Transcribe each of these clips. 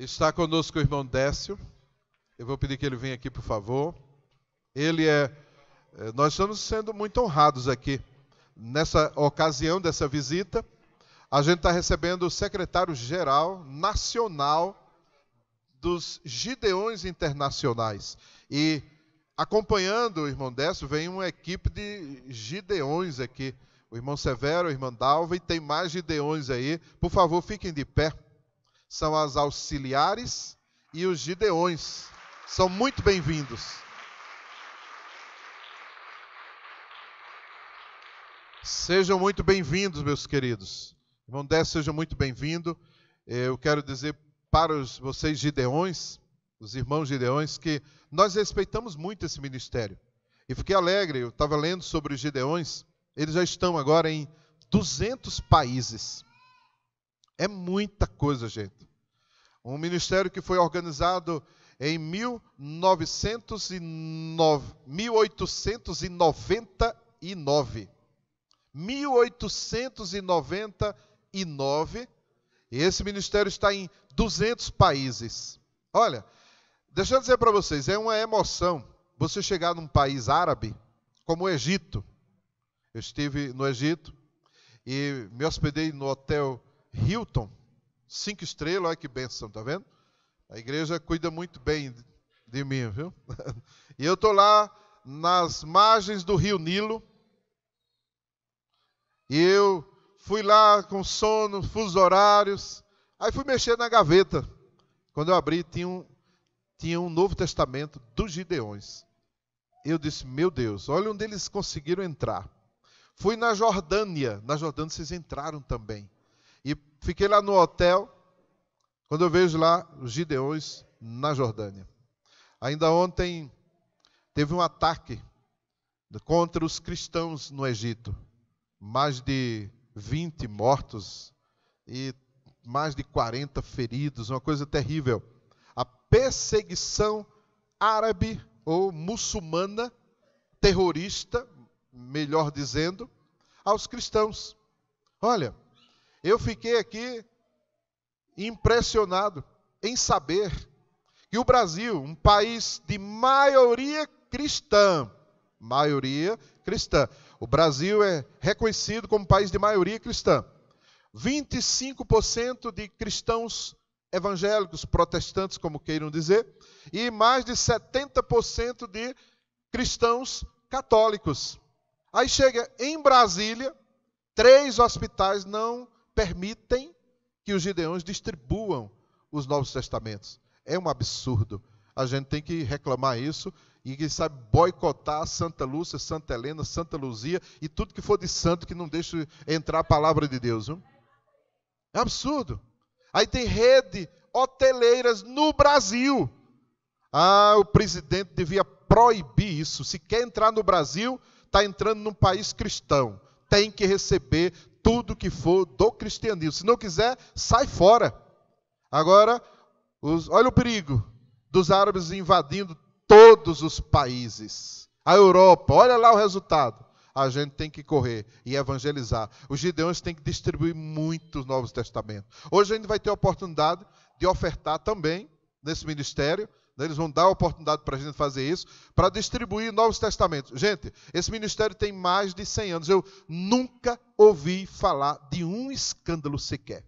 Está conosco o irmão Décio. Eu vou pedir que ele venha aqui, por favor. Nós estamos sendo muito honrados aqui. Nessa ocasião dessa visita, a gente está recebendo o secretário-geral nacional dos Gideões Internacionais. E acompanhando o irmão Décio, vem uma equipe de Gideões aqui. O irmão Severo, o irmão Dalva, e tem mais Gideões aí. Por favor, fiquem de pé. São as auxiliares e os Gideões. São muito bem-vindos. Sejam muito bem-vindos, meus queridos. Irmão Décio, seja muito bem-vindo. Eu quero dizer para vocês, Gideões, os irmãos Gideões, que nós respeitamos muito esse ministério. E fiquei alegre, eu estava lendo sobre os Gideões, eles já estão agora em 200 países. É muita coisa, gente. Um ministério que foi organizado em 1899. 1899. E esse ministério está em 200 países. Olha, deixa eu dizer para vocês, é uma emoção você chegar num país árabe como o Egito. Eu estive no Egito e me hospedei no hotel Hilton, 5 estrelas, olha que bênção, tá vendo? A igreja cuida muito bem de mim, viu? E eu estou lá nas margens do rio Nilo. E eu fui lá com sono, fusos horários. Aí fui mexer na gaveta. Quando eu abri, tinha um Novo Testamento dos Gideões. Eu disse, meu Deus, olha onde eles conseguiram entrar. Fui na Jordânia. Na Jordânia vocês entraram também. E fiquei lá no hotel, quando eu vejo lá os Gideões na Jordânia. Ainda ontem teve um ataque contra os cristãos no Egito. Mais de 20 mortos e mais de 40 feridos, uma coisa terrível. A perseguição árabe ou muçulmana, terrorista, melhor dizendo, aos cristãos. Olha, eu fiquei aqui impressionado em saber que o Brasil, um país de maioria cristã, o Brasil é reconhecido como país de maioria cristã. 25% de cristãos evangélicos, protestantes, como queiram dizer, e mais de 70% de cristãos católicos. Aí chega em Brasília, 3 hospitais não permitem que os Gideões distribuam os Novos Testamentos. É um absurdo. A gente tem que reclamar isso e, quem sabe, boicotar Santa Lúcia, Santa Helena, Santa Luzia e tudo que for de santo que não deixe entrar a palavra de Deus. Viu? É absurdo. Aí tem rede hoteleiras no Brasil. O presidente devia proibir isso. Se quer entrar no Brasil, está entrando num país cristão. Tem que receber tudo que for do cristianismo. Se não quiser, sai fora. Agora, olha o perigo dos árabes invadindo todos os países. A Europa, olha lá o resultado. A gente tem que correr e evangelizar. Os Gideões têm que distribuir muitos Novos Testamentos. Hoje a gente vai ter a oportunidade de ofertar também nesse ministério. Eles vão dar a oportunidade para a gente fazer isso, para distribuir Novos Testamentos. Gente, esse ministério tem mais de 100 anos. Eu nunca ouvi falar de um escândalo sequer.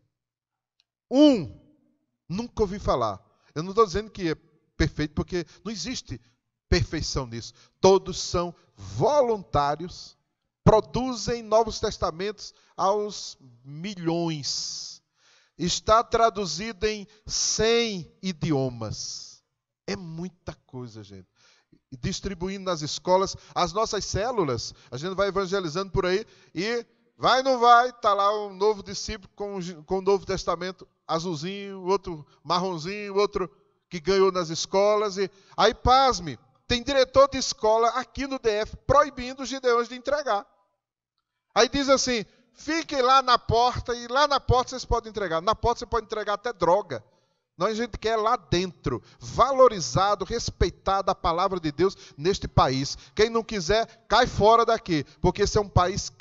Nunca ouvi falar. Eu não estou dizendo que é perfeito, porque não existe perfeição nisso. Todos são voluntários, produzem Novos Testamentos aos milhões. Está traduzido em 100 idiomas. É muita coisa, gente. Distribuindo nas escolas, as nossas células, a gente vai evangelizando por aí e vai ou não vai, está lá um novo discípulo com o Novo Testamento azulzinho, outro marronzinho, outro que ganhou nas escolas. E aí, pasme, tem diretor de escola aqui no DF proibindo os Gideões de entregar. Aí diz assim, fiquem lá na porta e lá na porta vocês podem entregar. Na porta você pode entregar até droga. Nós a gente quer lá dentro, valorizado, respeitado a palavra de Deus neste país. Quem não quiser, cai fora daqui, porque esse é um país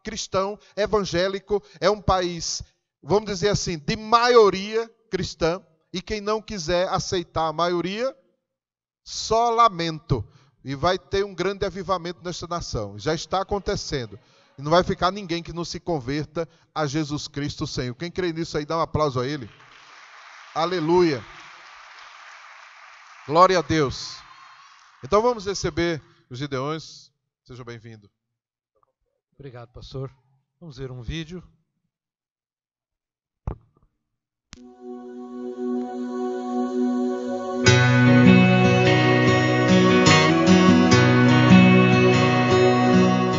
cristão, evangélico, é um país, vamos dizer assim, de maioria cristã. E quem não quiser aceitar a maioria, só lamento. E vai ter um grande avivamento nesta nação. Já está acontecendo. E não vai ficar ninguém que não se converta a Jesus Cristo Senhor. Quem crê nisso aí, dá um aplauso a Ele. Aleluia. Glória a Deus. Então vamos receber os Gideões. Sejam bem-vindos. Obrigado, pastor. Vamos ver um vídeo.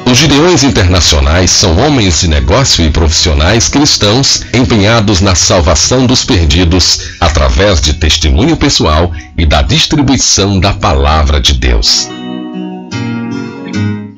Os Gideões Internacionais são homens de negócio e profissionais cristãos empenhados na salvação dos perdidos através de testemunho pessoal e da distribuição da Palavra de Deus.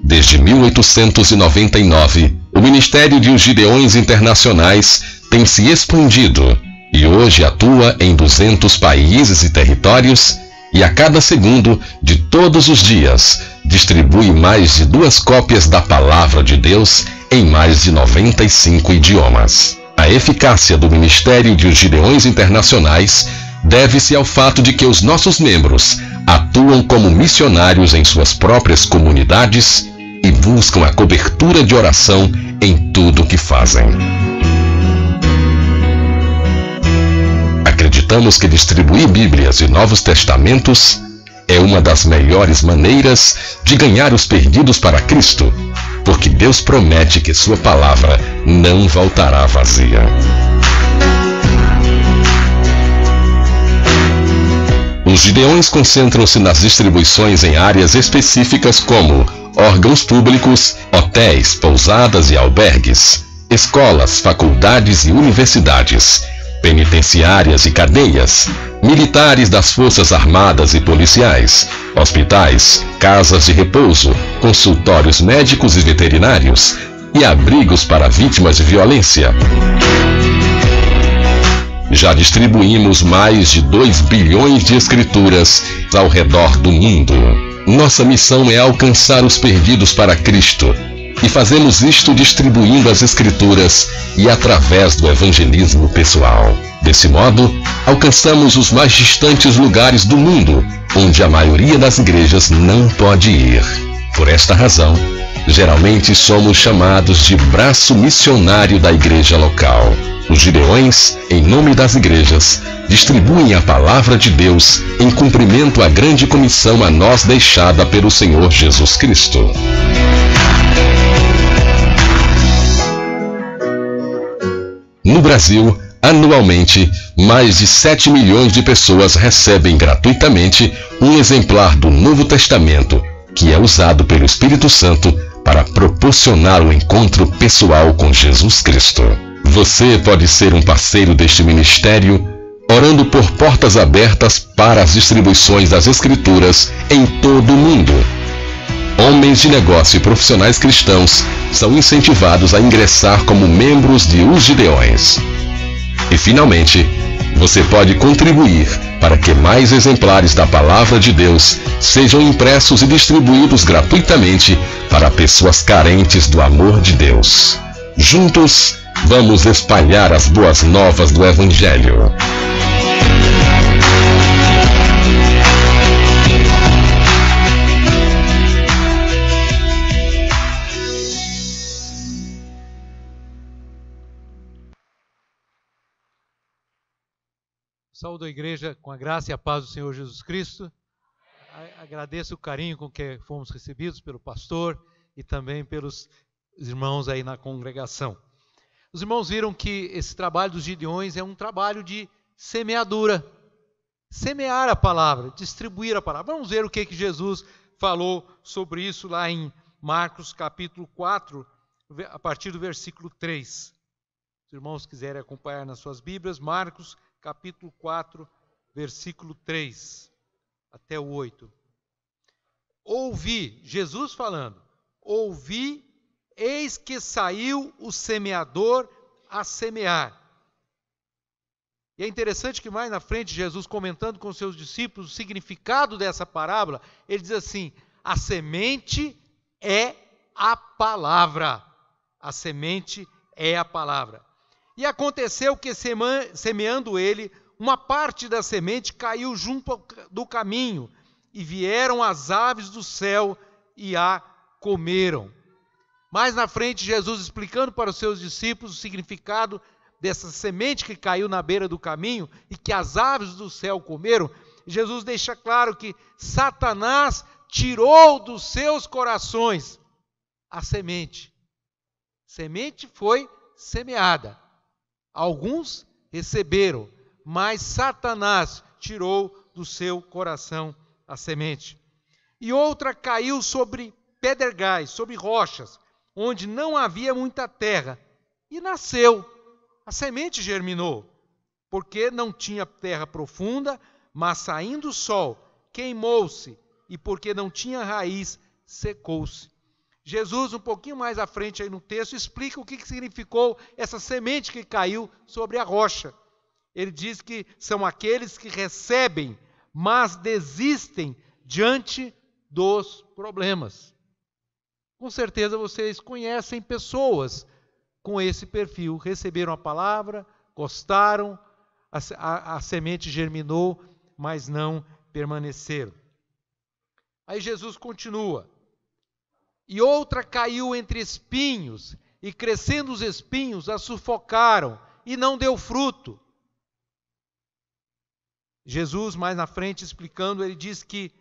Desde 1899, o Ministério de Gideões Internacionais tem se expandido e hoje atua em 200 países e territórios e a cada segundo de todos os dias distribui mais de 2 cópias da Palavra de Deus em mais de 95 idiomas. A eficácia do Ministério de Gideões Internacionais deve-se ao fato de que os nossos membros atuam como missionários em suas próprias comunidades e buscam a cobertura de oração em tudo o que fazem. Acreditamos que distribuir Bíblias e Novos Testamentos é uma das melhores maneiras de ganhar os perdidos para Cristo, porque Deus promete que sua palavra não voltará vazia. Os Gideões concentram-se nas distribuições em áreas específicas como órgãos públicos, hotéis, pousadas e albergues, escolas, faculdades e universidades, penitenciárias e cadeias, militares das Forças Armadas e policiais, hospitais, casas de repouso, consultórios médicos e veterinários e abrigos para vítimas de violência. Já distribuímos mais de 2 bilhões de escrituras ao redor do mundo. Nossa missão é alcançar os perdidos para Cristo. E fazemos isto distribuindo as Escrituras e através do evangelismo pessoal. Desse modo, alcançamos os mais distantes lugares do mundo, onde a maioria das igrejas não pode ir. Por esta razão, geralmente somos chamados de braço missionário da igreja local. Os Gideões, em nome das igrejas, distribuem a palavra de Deus em cumprimento à grande comissão a nós deixada pelo Senhor Jesus Cristo. No Brasil, anualmente, mais de 7 milhões de pessoas recebem gratuitamente um exemplar do Novo Testamento, que é usado pelo Espírito Santo para proporcionar o encontro pessoal com Jesus Cristo. Você pode ser um parceiro deste ministério, orando por portas abertas para as distribuições das Escrituras em todo o mundo. Homens de negócio e profissionais cristãos são incentivados a ingressar como membros de Os Gideões. E, finalmente, você pode contribuir para que mais exemplares da Palavra de Deus sejam impressos e distribuídos gratuitamente para pessoas carentes do amor de Deus. Juntos, vamos espalhar as boas novas do Evangelho. Saúdo a igreja com a graça e a paz do Senhor Jesus Cristo. Agradeço o carinho com que fomos recebidos pelo pastor e também pelos irmãos aí na congregação. Os irmãos viram que esse trabalho dos Gideões é um trabalho de semeadura. Semear a palavra, distribuir a palavra. Vamos ver o que Jesus falou sobre isso lá em Marcos capítulo 4, a partir do versículo 3. Se os irmãos quiserem acompanhar nas suas Bíblias, Marcos capítulo 4, versículo 3 até o 8. Ouvi, Jesus falando, ouvi, eis que saiu o semeador a semear. E é interessante que mais na frente, Jesus comentando com seus discípulos o significado dessa parábola, ele diz assim, a semente é a palavra. A semente é a palavra. E aconteceu que, semeando ele, uma parte da semente caiu junto do caminho, e vieram as aves do céu e a comeram. Mais na frente, Jesus explicando para os seus discípulos o significado dessa semente que caiu na beira do caminho e que as aves do céu comeram, Jesus deixa claro que Satanás tirou dos seus corações a semente. Semente foi semeada. Alguns receberam, mas Satanás tirou do seu coração a semente. E outra caiu sobre pedregais, sobre rochas, onde não havia muita terra, e nasceu. A semente germinou, porque não tinha terra profunda, mas saindo o sol, queimou-se, e porque não tinha raiz, secou-se. Jesus, um pouquinho mais à frente aí no texto, explica o que significou essa semente que caiu sobre a rocha. Ele diz que são aqueles que recebem, mas desistem diante dos problemas. Com certeza vocês conhecem pessoas com esse perfil. Receberam a palavra, gostaram, a semente germinou, mas não permaneceram. Aí Jesus continua. E outra caiu entre espinhos, e crescendo os espinhos, a sufocaram, e não deu fruto. Jesus, mais na frente, explicando, ele diz que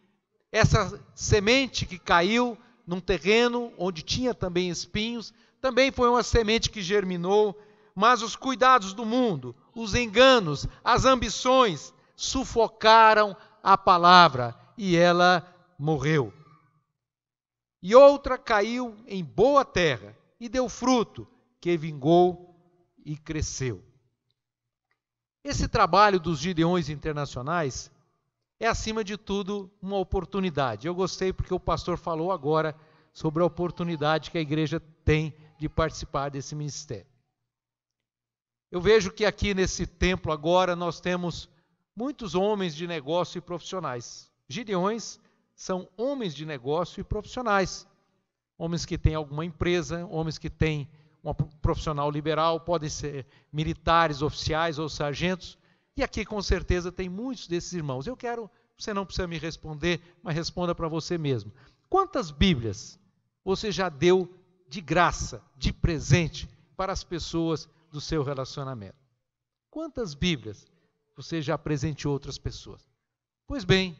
essa semente que caiu num terreno onde tinha também espinhos, também foi uma semente que germinou, mas os cuidados do mundo, os enganos, as ambições, sufocaram a palavra, e ela morreu. E outra caiu em boa terra, e deu fruto, que vingou e cresceu. Esse trabalho dos Gideões internacionais é, acima de tudo, uma oportunidade. Eu gostei porque o pastor falou agora sobre a oportunidade que a igreja tem de participar desse ministério. Eu vejo que aqui nesse templo agora nós temos muitos homens de negócio e profissionais. Gideões são homens de negócio e profissionais. Homens que têm alguma empresa, homens que têm um profissional liberal, podem ser militares, oficiais ou sargentos. E aqui com certeza tem muitos desses irmãos. Eu quero, você não precisa me responder, mas responda para você mesmo. Quantas Bíblias você já deu de graça, de presente, para as pessoas do seu relacionamento? Quantas Bíblias você já presenteou outras pessoas? Pois bem,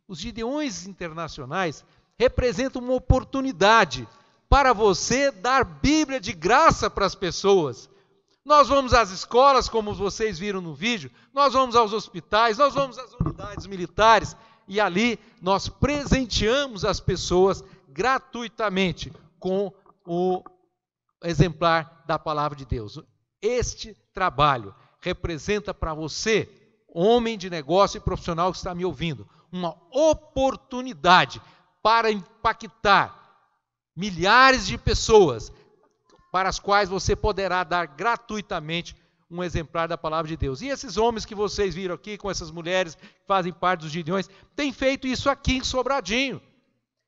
os Gideões internacionais representam uma oportunidade para você dar Bíblia de graça para as pessoas. Nós vamos às escolas, como vocês viram no vídeo, nós vamos aos hospitais, nós vamos às unidades militares, e ali nós presenteamos as pessoas gratuitamente com o exemplar da Palavra de Deus. Este trabalho representa para você, homem de negócio e profissional que está me ouvindo, uma oportunidade para impactar milhares de pessoas, para as quais você poderá dar gratuitamente um exemplar da Palavra de Deus. E esses homens que vocês viram aqui, com essas mulheres que fazem parte dos Gideões, têm feito isso aqui em Sobradinho,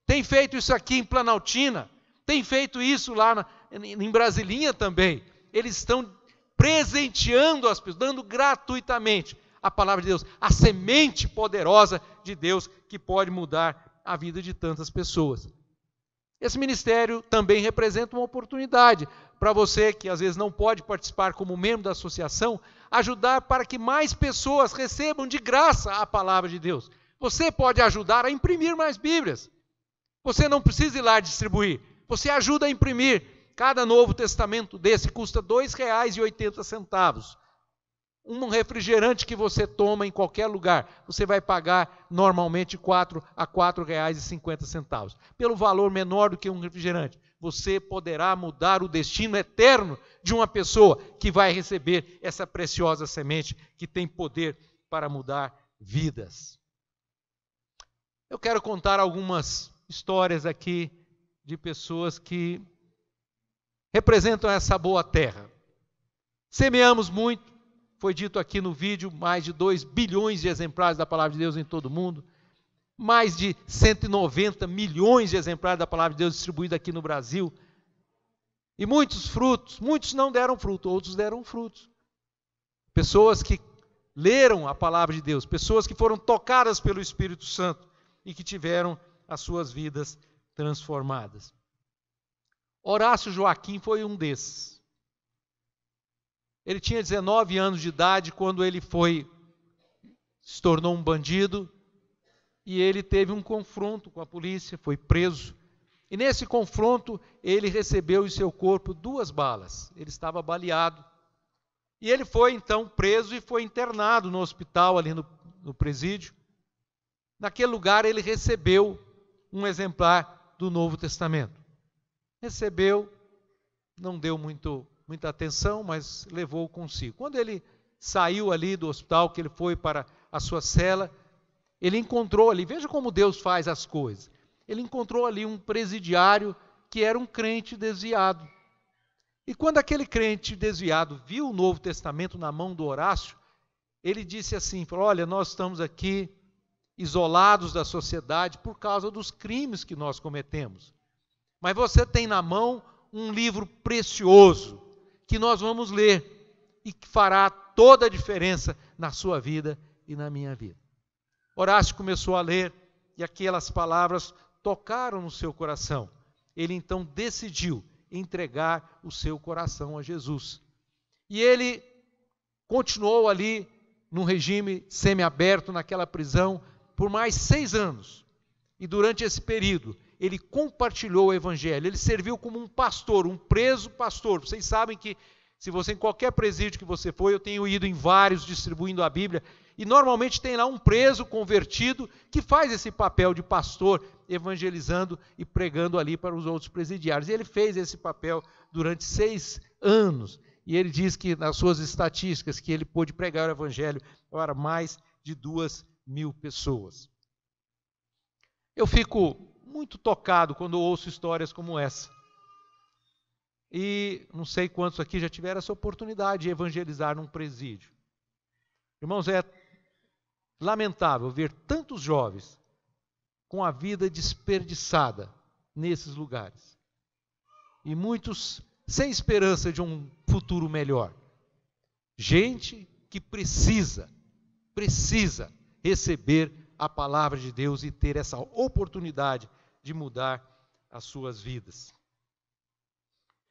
têm feito isso aqui em Planaltina, têm feito isso lá em Brasilinha também. Eles estão presenteando as pessoas, dando gratuitamente a Palavra de Deus, a semente poderosa de Deus que pode mudar a vida de tantas pessoas. Esse ministério também representa uma oportunidade para você que às vezes não pode participar como membro da associação, ajudar para que mais pessoas recebam de graça a Palavra de Deus. Você pode ajudar a imprimir mais Bíblias. Você não precisa ir lá distribuir. Você ajuda a imprimir. Cada Novo Testamento desse custa R$ 2,80. Um refrigerante que você toma em qualquer lugar, você vai pagar normalmente R$ 4 a R$ 4,50. Pelo valor menor do que um refrigerante, você poderá mudar o destino eterno de uma pessoa que vai receber essa preciosa semente que tem poder para mudar vidas. Eu quero contar algumas histórias aqui de pessoas que representam essa boa terra. Semeamos muito. Foi dito aqui no vídeo, mais de 2 bilhões de exemplares da Palavra de Deus em todo o mundo. Mais de 190 milhões de exemplares da Palavra de Deus distribuídos aqui no Brasil. E muitos frutos, muitos não deram fruto, outros deram frutos. Pessoas que leram a palavra de Deus, pessoas que foram tocadas pelo Espírito Santo e que tiveram as suas vidas transformadas. Horácio Joaquim foi um desses. Ele tinha 19 anos de idade quando ele se tornou um bandido, e ele teve um confronto com a polícia, foi preso. E nesse confronto, ele recebeu em seu corpo 2 balas. Ele estava baleado. E ele foi então preso e foi internado no hospital, ali no presídio. Naquele lugar, ele recebeu um exemplar do Novo Testamento. Recebeu, não deu muita atenção, mas levou consigo. Quando ele saiu ali do hospital, que ele foi para a sua cela, ele encontrou ali, veja como Deus faz as coisas, ele encontrou ali um presidiário que era um crente desviado. E quando aquele crente desviado viu o Novo Testamento na mão do Horácio, ele disse assim, falou, olha, nós estamos aqui isolados da sociedade por causa dos crimes que nós cometemos. Mas você tem na mão um livro precioso que nós vamos ler e que fará toda a diferença na sua vida e na minha vida. Horácio começou a ler e aquelas palavras tocaram no seu coração. Ele então decidiu entregar o seu coração a Jesus. E ele continuou ali num regime semiaberto, naquela prisão, por mais 6 anos. E durante esse período, ele compartilhou o evangelho. Ele serviu como um pastor, um preso pastor. Vocês sabem que, se você em qualquer presídio que você for, eu tenho ido em vários distribuindo a Bíblia, e normalmente tem lá um preso convertido que faz esse papel de pastor, evangelizando e pregando ali para os outros presidiários. E ele fez esse papel durante 6 anos. E ele diz que nas suas estatísticas que ele pôde pregar o evangelho para mais de 2.000 pessoas. Eu fico muito tocado quando ouço histórias como essa. E não sei quantos aqui já tiveram essa oportunidade de evangelizar num presídio. Irmãos, é lamentável ver tantos jovens com a vida desperdiçada nesses lugares. E muitos sem esperança de um futuro melhor. Gente que precisa receber a palavra de Deus e ter essa oportunidade de mudar as suas vidas.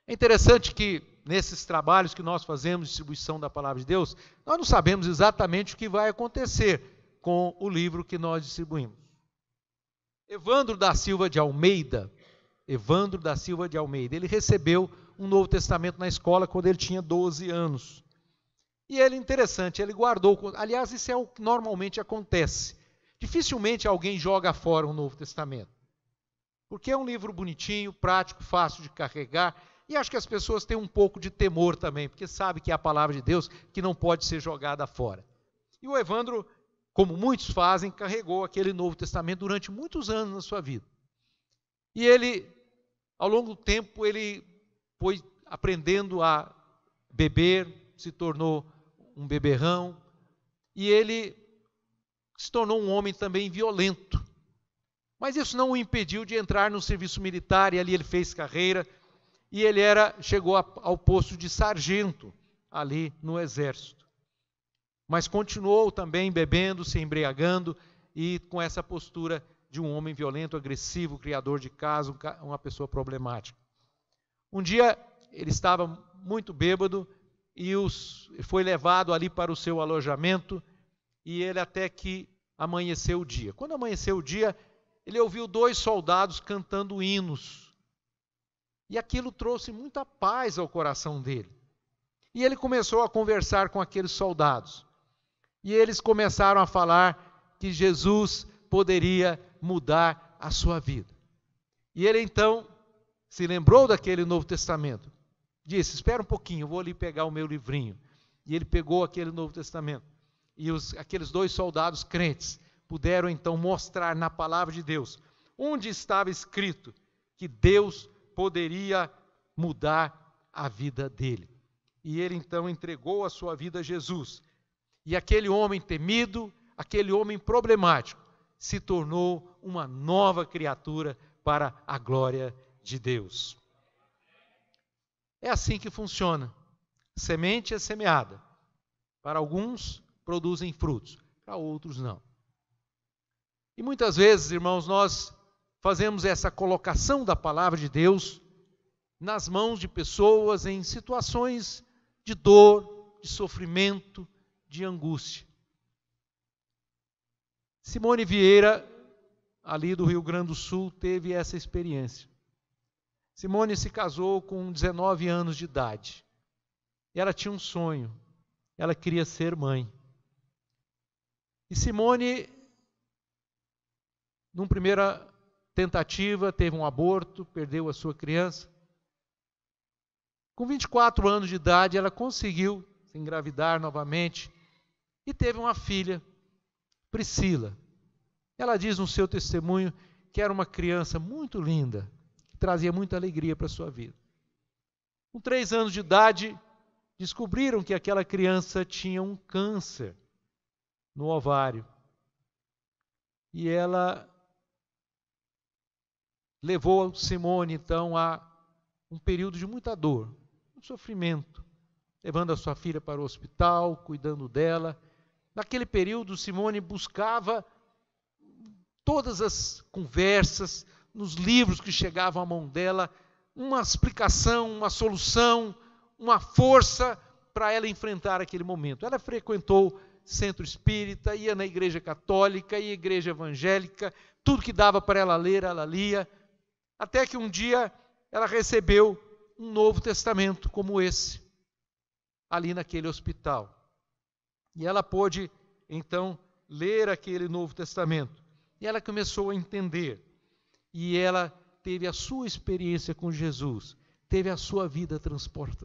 É interessante que nesses trabalhos que nós fazemos de distribuição da palavra de Deus, nós não sabemos exatamente o que vai acontecer com o livro que nós distribuímos. Evandro da Silva de Almeida, ele recebeu um Novo Testamento na escola quando ele tinha 12 anos. E ele, interessante, ele guardou, aliás, isso é o que normalmente acontece. Dificilmente alguém joga fora um Novo Testamento. Porque é um livro bonitinho, prático, fácil de carregar, e acho que as pessoas têm um pouco de temor também, porque sabe que é a palavra de Deus que não pode ser jogada fora. E o Evandro, como muitos fazem, carregou aquele Novo Testamento durante muitos anos na sua vida. E ele, ao longo do tempo, ele foi aprendendo a beber, se tornou um beberrão, e ele se tornou um homem também violento. Mas isso não o impediu de entrar no serviço militar, e ali ele fez carreira, e ele chegou ao posto de sargento ali no exército. Mas continuou também bebendo, se embriagando, e com essa postura de um homem violento, agressivo, criador de casa, uma pessoa problemática. Um dia ele estava muito bêbado e foi levado ali para o seu alojamento, e ele até que amanheceu o dia. Quando amanheceu o dia, ele ouviu 2 soldados cantando hinos. E aquilo trouxe muita paz ao coração dele. E ele começou a conversar com aqueles soldados. E eles começaram a falar que Jesus poderia mudar a sua vida. E ele então se lembrou daquele Novo Testamento. Disse, espera um pouquinho, eu vou ali pegar o meu livrinho. E ele pegou aquele Novo Testamento. E aqueles 2 soldados crentes puderam então mostrar na palavra de Deus onde estava escrito que Deus poderia mudar a vida dele. E ele então entregou a sua vida a Jesus. E aquele homem temido, aquele homem problemático, se tornou uma nova criatura para a glória de Deus. É assim que funciona. Semente é semeada. Para alguns produzem frutos, para outros não. E muitas vezes, irmãos, nós fazemos essa colocação da palavra de Deus nas mãos de pessoas em situações de dor, de sofrimento, de angústia. Simone Vieira, ali do Rio Grande do Sul, teve essa experiência. Simone se casou com 19 anos de idade. Ela tinha um sonho. Ela queria ser mãe. E Simone, numa primeira tentativa, teve um aborto, perdeu a sua criança. Com 24 anos de idade, ela conseguiu se engravidar novamente e teve uma filha, Priscila. Ela diz no seu testemunho que era uma criança muito linda, que trazia muita alegria para a sua vida. Com 3 anos de idade, descobriram que aquela criança tinha um câncer no ovário. E ela levou Simone, então, a um período de muita dor, um sofrimento, levando a sua filha para o hospital, cuidando dela. Naquele período, Simone buscava todas as conversas, nos livros que chegavam à mão dela, uma explicação, uma solução, uma força para ela enfrentar aquele momento. Ela frequentou centro espírita, ia na igreja católica, ia à igreja evangélica, tudo que dava para ela ler, ela lia, até que um dia ela recebeu um Novo Testamento como esse, ali naquele hospital. E ela pôde, então, ler aquele Novo Testamento. E ela começou a entender. E ela teve a sua experiência com Jesus, teve a sua vida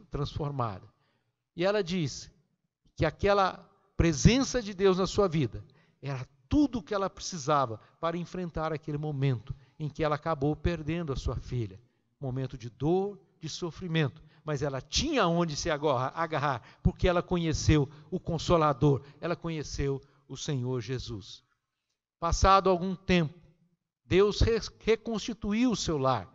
transformada. E ela disse que aquela presença de Deus na sua vida era tudo o que ela precisava para enfrentar aquele momento em que ela acabou perdendo a sua filha. Momento de dor, de sofrimento. Mas ela tinha onde se agarrar, porque ela conheceu o Consolador, ela conheceu o Senhor Jesus. Passado algum tempo, Deus reconstituiu o seu lar.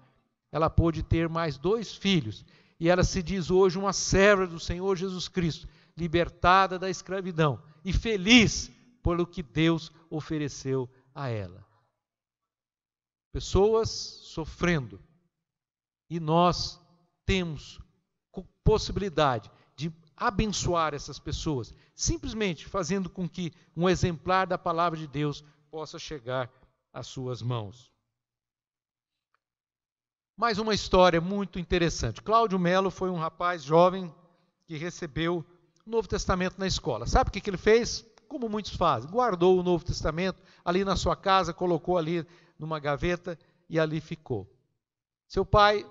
Ela pôde ter mais 2 filhos. E ela se diz hoje uma serva do Senhor Jesus Cristo, libertada da escravidão e feliz pelo que Deus ofereceu a ela. Pessoas sofrendo. E nós temos possibilidade de abençoar essas pessoas, simplesmente fazendo com que um exemplar da palavra de Deus possa chegar às suas mãos. Mais uma história muito interessante. Cláudio Melo foi um rapaz jovem que recebeu o Novo Testamento na escola. Sabe o que ele fez? Como muitos fazem. Guardou o Novo Testamento ali na sua casa, colocou ali numa gaveta e ali ficou. Seu pai,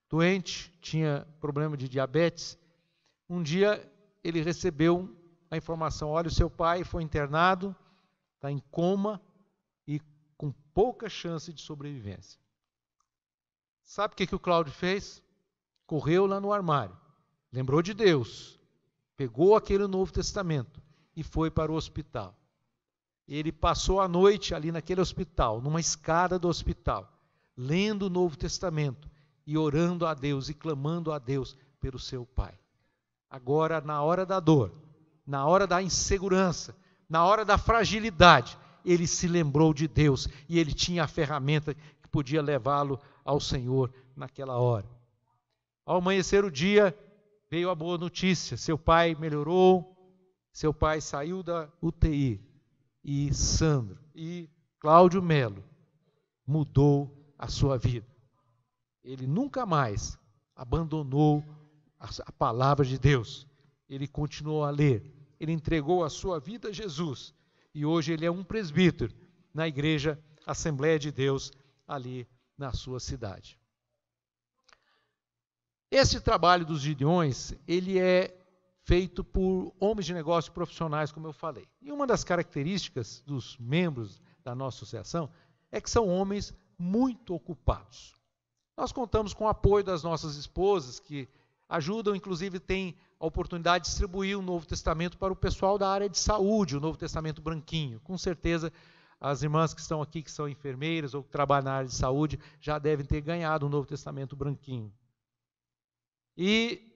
doente, tinha problema de diabetes. Um dia ele recebeu a informação: olha, o seu pai foi internado, está em coma e com pouca chance de sobrevivência. Sabe o que o Cláudio fez? Correu lá no armário, lembrou de Deus, pegou aquele Novo Testamento e foi para o hospital. Ele passou a noite ali naquele hospital, numa escada do hospital, lendo o Novo Testamento e orando a Deus e clamando a Deus pelo seu pai. Agora, na hora da dor, na hora da insegurança, na hora da fragilidade, ele se lembrou de Deus e ele tinha a ferramenta que podia levá-lo ao Senhor naquela hora. Ao amanhecer o dia, veio a boa notícia: seu pai melhorou, seu pai saiu da UTI e Sandro e Cláudio Melo mudou a sua vida. Ele nunca mais abandonou a palavra de Deus. Ele continuou a ler. Ele entregou a sua vida a Jesus. E hoje ele é um presbítero na igreja Assembleia de Deus, ali na sua cidade. Esse trabalho dos Gideões, ele é feito por homens de negócio profissionais, como eu falei. E uma das características dos membros da nossa associação é que são homens muito ocupados. Nós contamos com o apoio das nossas esposas, que ajudam, inclusive têm a oportunidade de distribuir o Novo Testamento para o pessoal da área de saúde, o Novo Testamento branquinho. Com certeza, as irmãs que estão aqui, que são enfermeiras ou que trabalham na área de saúde, já devem ter ganhado o Novo Testamento branquinho. E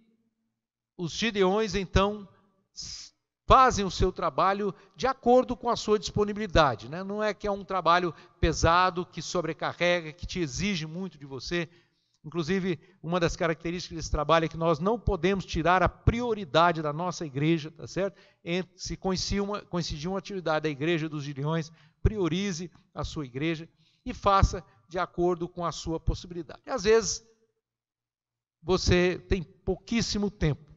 os Gideões, então, fazem o seu trabalho de acordo com a sua disponibilidade, né? Não é que é um trabalho pesado, que sobrecarrega, que te exige muito de você. Inclusive, uma das características desse trabalho é que nós não podemos tirar a prioridade da nossa igreja, tá certo? Se coincidir uma atividade da igreja dos Gideões, priorize a sua igreja e faça de acordo com a sua possibilidade. Às vezes, você tem pouquíssimo tempo,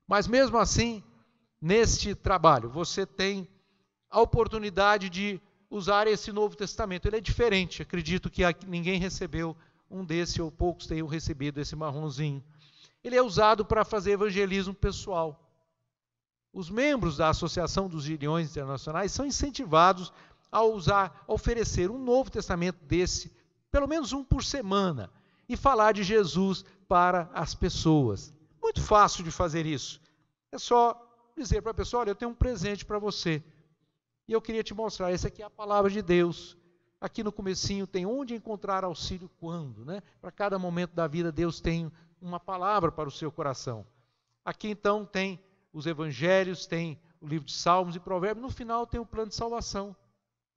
mas mesmo assim, neste trabalho, você tem a oportunidade de usar esse Novo Testamento. Ele é diferente, acredito que ninguém recebeu um desse, ou poucos tenham recebido esse marronzinho. Ele é usado para fazer evangelismo pessoal. Os membros da Associação dos Gideões Internacionais são incentivados a oferecer um Novo Testamento desse, pelo menos um por semana, e falar de Jesus para as pessoas. Muito fácil de fazer isso. É só dizer para a pessoa: olha, eu tenho um presente para você, e eu queria te mostrar, esse aqui é a palavra de Deus. Aqui no comecinho tem onde encontrar auxílio quando, né? Para cada momento da vida Deus tem uma palavra para o seu coração. Aqui então tem os evangelhos, tem o livro de Salmos e Provérbios, no final tem o plano de salvação.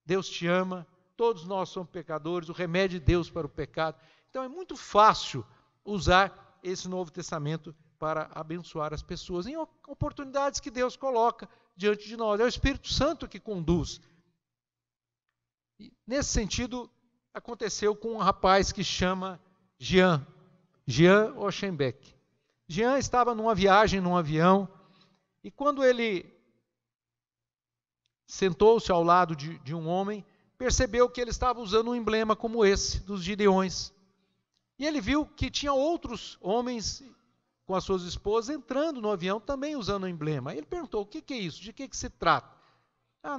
Deus te ama, todos nós somos pecadores, o remédio de Deus para o pecado. Então é muito fácil usar esse Novo Testamento para abençoar as pessoas em oportunidades que Deus coloca diante de nós. É o Espírito Santo que conduz. E, nesse sentido, aconteceu com um rapaz que chama Jean Ochenbeck. Jean estava numa viagem, num avião, e quando ele sentou-se ao lado de um homem, percebeu que ele estava usando um emblema como esse, dos Gideões. E ele viu que tinha outros homens com as suas esposas entrando no avião também usando o emblema. Ele perguntou: o que é isso? De que se trata?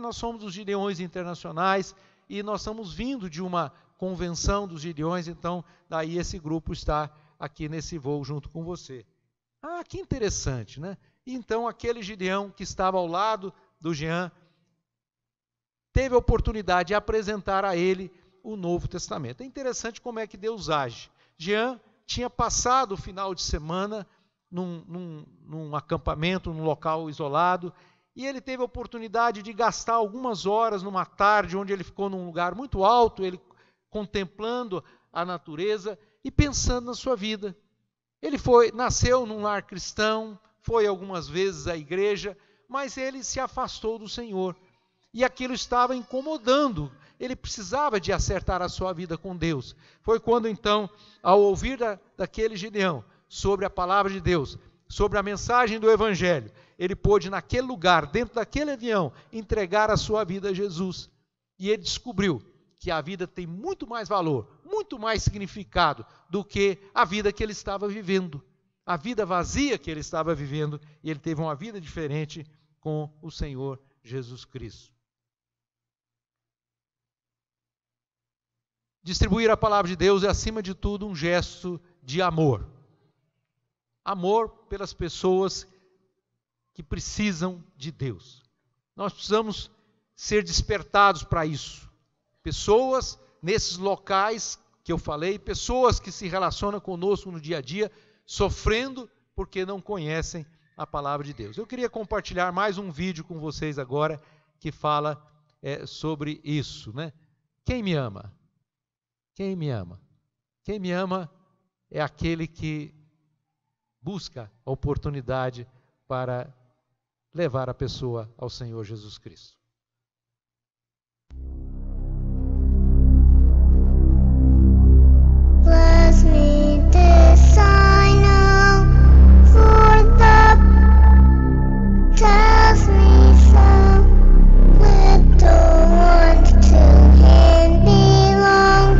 Nós somos os Gideões Internacionais e nós estamos vindo de uma convenção dos Gideões, então daí esse grupo está aqui nesse voo junto com você. Que interessante, né? E então aquele Gideão que estava ao lado do Jean teve a oportunidade de apresentar a ele o Novo Testamento. É interessante como é que Deus age. Jean tinha passado o final de semana num acampamento, num local isolado, e ele teve a oportunidade de gastar algumas horas numa tarde, onde ele ficou num lugar muito alto, ele contemplando a natureza e pensando na sua vida. Ele nasceu num lar cristão, foi algumas vezes à igreja, mas ele se afastou do Senhor. E aquilo estava incomodando. Ele precisava de acertar a sua vida com Deus. Foi quando então, ao ouvir daquele Gideão sobre a palavra de Deus, sobre a mensagem do Evangelho, ele pôde naquele lugar, dentro daquele avião, entregar a sua vida a Jesus. E ele descobriu que a vida tem muito mais valor, muito mais significado do que a vida que ele estava vivendo. A vida vazia que ele estava vivendo, e ele teve uma vida diferente com o Senhor Jesus Cristo. Distribuir a palavra de Deus é, acima de tudo, um gesto de amor. Amor pelas pessoas que precisam de Deus. Nós precisamos ser despertados para isso. Pessoas nesses locais que eu falei, pessoas que se relacionam conosco no dia a dia, sofrendo porque não conhecem a palavra de Deus. Eu queria compartilhar mais um vídeo com vocês agora que fala sobre isso, né? Quem me ama? Quem me ama? Quem me ama é aquele que busca a oportunidade para levar a pessoa ao Senhor Jesus Cristo. Bless me this I know, for the tells me so. Little ones to him belong.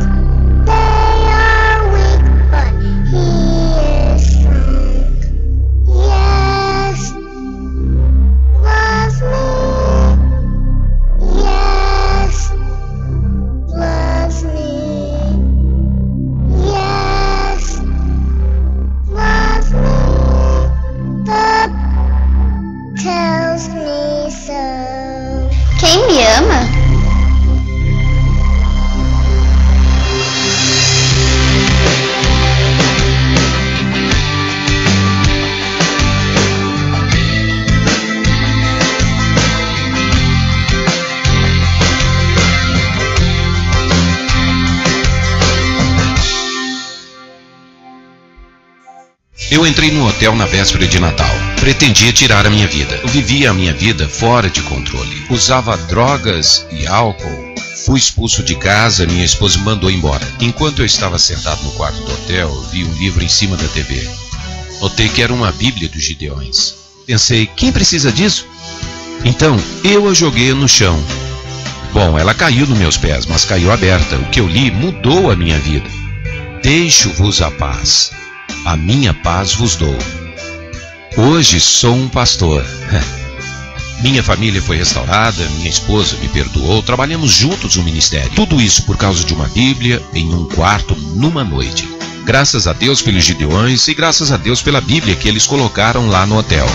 They are weak, but he is strong. Yes, bless me. Yes, bless me. Yes, bless me. The tells me so. Quem me ama? Eu entrei no hotel na véspera de Natal. Pretendia tirar a minha vida. Eu vivia a minha vida fora de controle. Usava drogas e álcool. Fui expulso de casa, minha esposa me mandou embora. Enquanto eu estava sentado no quarto do hotel, eu vi um livro em cima da TV. Notei que era uma Bíblia dos Gideões. Pensei, quem precisa disso? Então, eu a joguei no chão. Bom, ela caiu nos meus pés, mas caiu aberta. O que eu li mudou a minha vida. Deixo-vos a paz. A minha paz vos dou. Hoje sou um pastor. Minha família foi restaurada, minha esposa me perdoou, trabalhamos juntos no ministério. Tudo isso por causa de uma Bíblia em um quarto numa noite. Graças a Deus pelos Gideões e graças a Deus pela Bíblia que eles colocaram lá no hotel.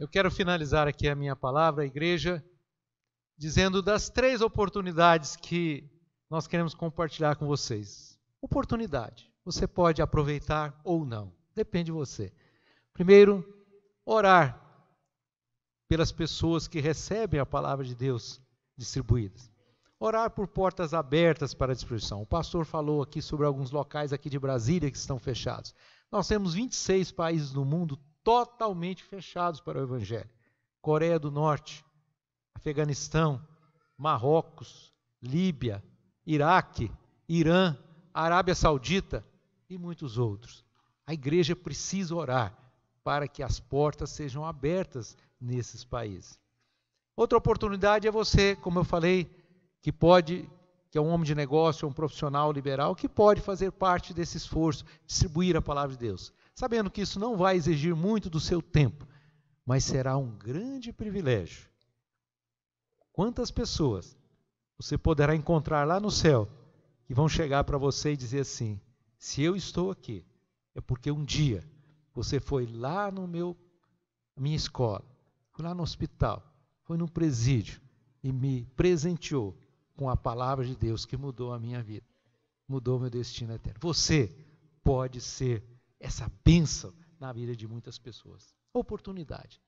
Eu quero finalizar aqui a minha palavra, igreja, dizendo das 3 oportunidades que nós queremos compartilhar com vocês. Oportunidade, você pode aproveitar ou não, depende de você. Primeiro, orar pelas pessoas que recebem a palavra de Deus distribuídas. Orar por portas abertas para a distribuição. O pastor falou aqui sobre alguns locais aqui de Brasília que estão fechados. Nós temos 26 países no mundo totalmente fechados para o Evangelho. Coreia do Norte, Afeganistão, Marrocos, Líbia, Iraque, Irã, Arábia Saudita e muitos outros. A igreja precisa orar para que as portas sejam abertas nesses países. Outra oportunidade é você, como eu falei, que é um homem de negócio, um profissional liberal, que pode fazer parte desse esforço, distribuir a palavra de Deus. Sabendo que isso não vai exigir muito do seu tempo, mas será um grande privilégio. Quantas pessoas você poderá encontrar lá no céu que vão chegar para você e dizer assim, se eu estou aqui, é porque um dia você foi lá na minha escola, foi lá no hospital, foi no presídio e me presenteou com a palavra de Deus que mudou a minha vida, mudou meu destino eterno. Você pode ser essa bênção na vida de muitas pessoas. Oportunidade.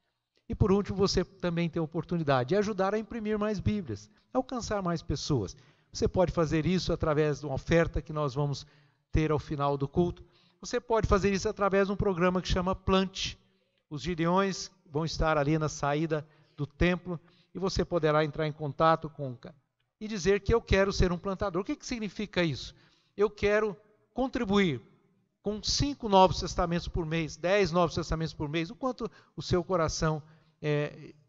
E por último, você também tem a oportunidade de ajudar a imprimir mais Bíblias, alcançar mais pessoas. Você pode fazer isso através de uma oferta que nós vamos ter ao final do culto. Você pode fazer isso através de um programa que chama Plante. Os Gideões vão estar ali na saída do templo e você poderá entrar em contato e dizer que eu quero ser um plantador. O que significa isso? Eu quero contribuir com 5 Novos Testamentos por mês, 10 Novos Testamentos por mês, o quanto o seu coração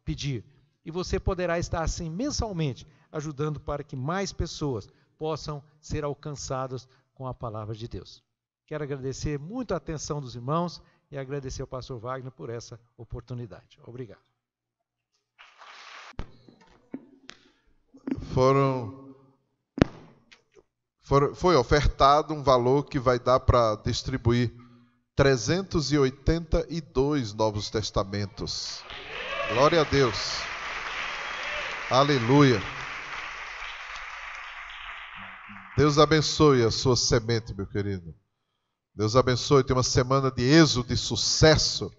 pedir. E você poderá estar assim mensalmente, ajudando para que mais pessoas possam ser alcançadas com a palavra de Deus. Quero agradecer muito a atenção dos irmãos e agradecer ao pastor Wagner por essa oportunidade. Obrigado. Foi ofertado um valor que vai dar para distribuir 382 Novos Testamentos. Glória a Deus. Aleluia. Deus abençoe a sua semente, meu querido. Deus abençoe. Tem uma semana de êxodo, de sucesso.